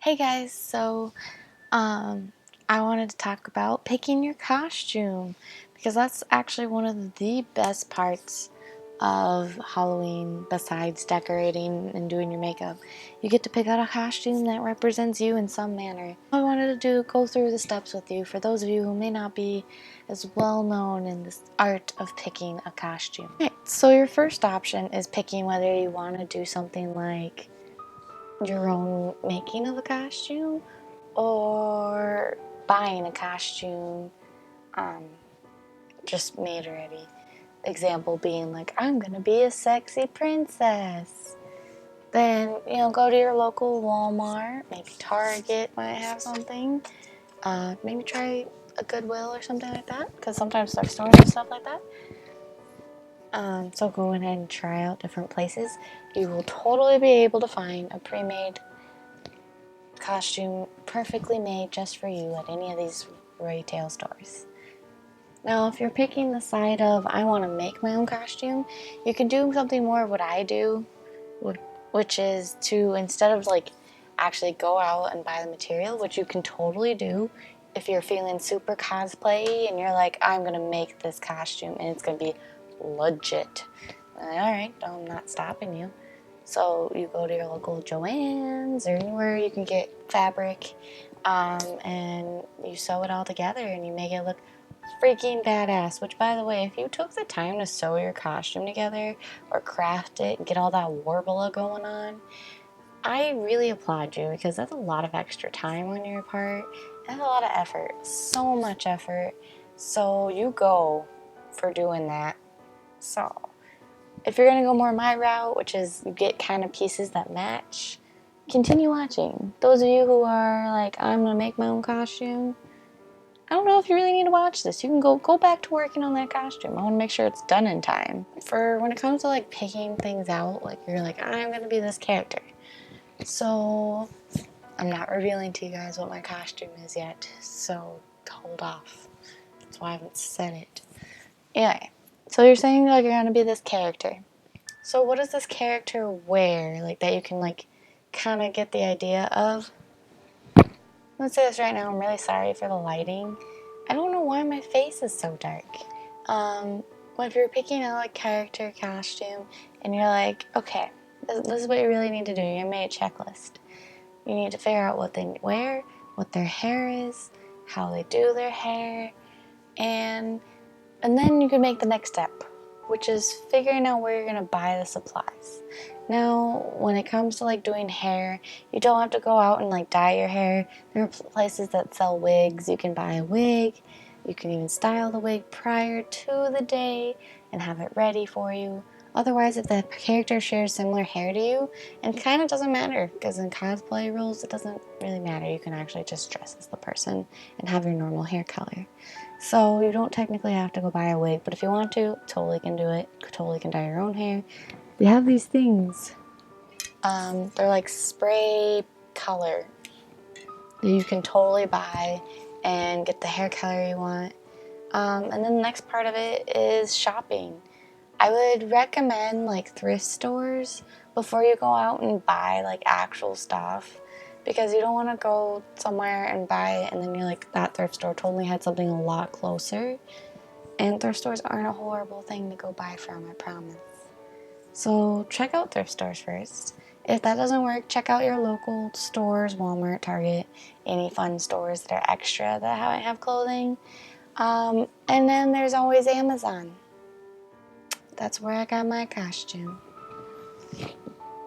Hey guys, I wanted to talk about picking your costume because that's actually one of the best parts of Halloween besides decorating and doing your makeup. You get to pick out a costume that represents you in some manner. I wanted to go through the steps with you for those of you who may not be as well known in this art of picking a costume. Okay, so your first option is picking whether you want to do something like your own making of a costume or buying a costume um, just made already. Example being like, I'm gonna be a sexy princess. Then, go to your local Walmart, maybe Target might have something. Maybe try a Goodwill or something like that, because sometimes thrift stores and stuff like that. So go ahead and try out different places. You will totally be able to find a pre-made costume perfectly made just for you at any of these retail stores. Now, if you're picking the side of I want to make my own costume, you can do something more of what I do, which is to, instead of like actually go out and buy the material, which you can totally do if you're feeling super cosplay and you're like, I'm gonna make this costume and it's gonna be legit. All right, I'm not stopping you. So you go to your local Joann's or anywhere you can get fabric, and you sew it all together and you make it look freaking badass. Which, by the way, if you took the time to sew your costume together or craft it and get all that warbler going on, I really applaud you, because that's a lot of extra time on your part and a lot of effort. So much effort. So you go for doing that. So if you're going to go more my route, which is you get kind of pieces that match, continue watching. Those of you who are like, I'm going to make my own costume, I don't know if you really need to watch this. You can go back to working on that costume. I want to make sure it's done in time. For when it comes to like picking things out, like you're like, I'm going to be this character. So I'm not revealing to you guys what my costume is yet, so hold off. That's why I haven't said it. Anyway, so you're saying like you're going to be this character. So what does this character wear, like, that you can, like, kind of get the idea of? Let's say this right now. I'm really sorry for the lighting. I don't know why my face is so dark. If you're picking out a character costume and you're like, okay, this is what you really need to do. You made a checklist. You need to figure out what they wear, what their hair is, how they do their hair, and then you can make the next step, which is figuring out where you're going to buy the supplies. Now, when it comes to like doing hair, you don't have to go out and like dye your hair. There are places that sell wigs. You can buy a wig. You can even style the wig prior to the day and have it ready for you. Otherwise, if the character shares similar hair to you, and it kind of doesn't matter, because in cosplay rules, it doesn't really matter. You can actually just dress as the person and have your normal hair color. So you don't technically have to go buy a wig, but if you want to, totally can do it. Totally can dye your own hair. They have these things. They're like spray color that you can totally buy and get the hair color you want. And then the next part of it is shopping. I would recommend like thrift stores before you go out and buy like actual stuff, because you don't want to go somewhere and buy it and then you're like, that thrift store totally had something a lot closer. And thrift stores aren't a horrible thing to go buy from, I promise. So check out thrift stores first. If that doesn't work, check out your local stores, Walmart, Target, any fun stores that are extra that have clothing. And then there's always Amazon. That's where I got my costume.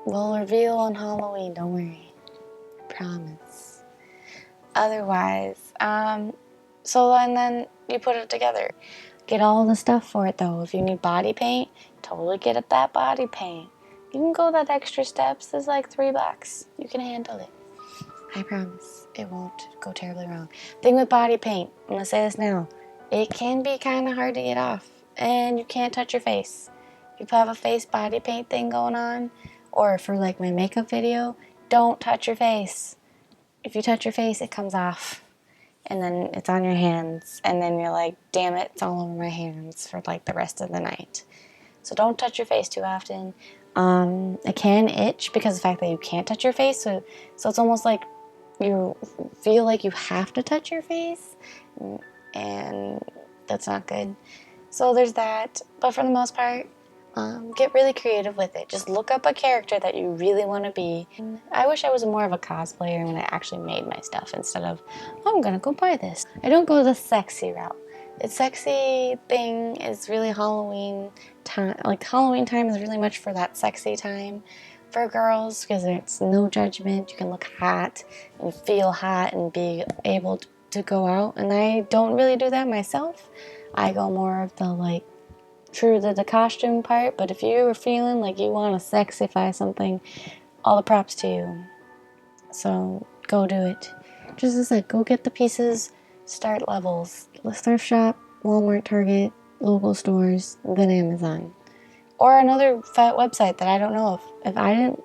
We'll reveal on Halloween, don't worry. I promise. Otherwise, and then you put it together. Get all the stuff for it though. If you need body paint, totally get it that body paint. You can go that extra steps. It's like $3. You can handle it. I promise. It won't go terribly wrong. Thing with body paint, I'm gonna say this now. It can be kind of hard to get off, and you can't touch your face. If you have a face body paint thing going on, or for like my makeup video, don't touch your face. If you touch your face, it comes off. And then it's on your hands, and then you're like, damn it, it's all over my hands for like the rest of the night. So don't touch your face too often. It can itch because of the fact that you can't touch your face, so it's almost like you feel like you have to touch your face, and that's not good. So there's that. But for the most part, get really creative with it. Just look up a character that you really want to be. I wish I was more of a cosplayer when I actually made my stuff instead of, oh, I'm gonna go buy this. I don't go the sexy route. The sexy thing is really Halloween time. Like Halloween time is really much for that sexy time for girls because it's no judgment. You can look hot and feel hot and be able to go out. And I don't really do that myself. I go more of the like true to the costume part. But if you were feeling like you want to sexify something, all the props to you. So go do it. Just as I said, go get the pieces, start levels. Thrift shop, Walmart, Target, local stores, then Amazon. Or another website that I don't know of. If I didn't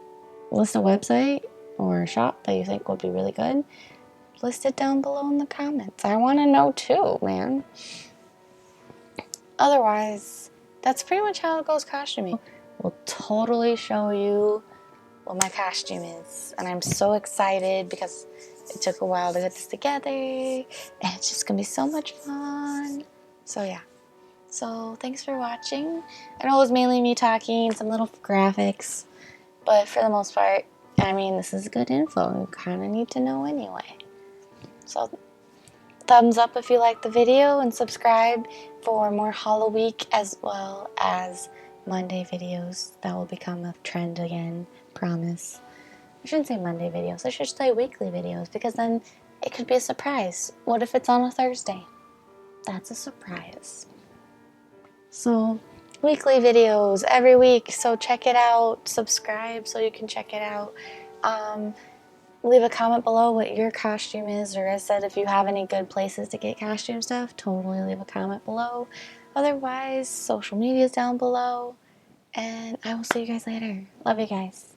list a website or a shop that you think would be really good, list it down below in the comments. I want to know too, man. Otherwise, that's pretty much how it goes costuming. We'll totally show you what my costume is. And I'm so excited because it took a while to get this together. And it's just going to be so much fun. So yeah. So thanks for watching. I know it was mainly me talking, some little graphics. But for the most part, I mean, this is good info. You kind of need to know anyway. So thumbs up if you like the video and subscribe for more Halloween as well as Monday videos. That will become a trend again, promise. I shouldn't say Monday videos, I should say weekly videos because then it could be a surprise. What if it's on a Thursday? That's a surprise. So weekly videos every week, so check it out. Subscribe so you can check it out. Leave a comment below what your costume is, or as I said, if you have any good places to get costume stuff, totally leave a comment below. Otherwise, social media is down below, and I will see you guys later. Love you guys.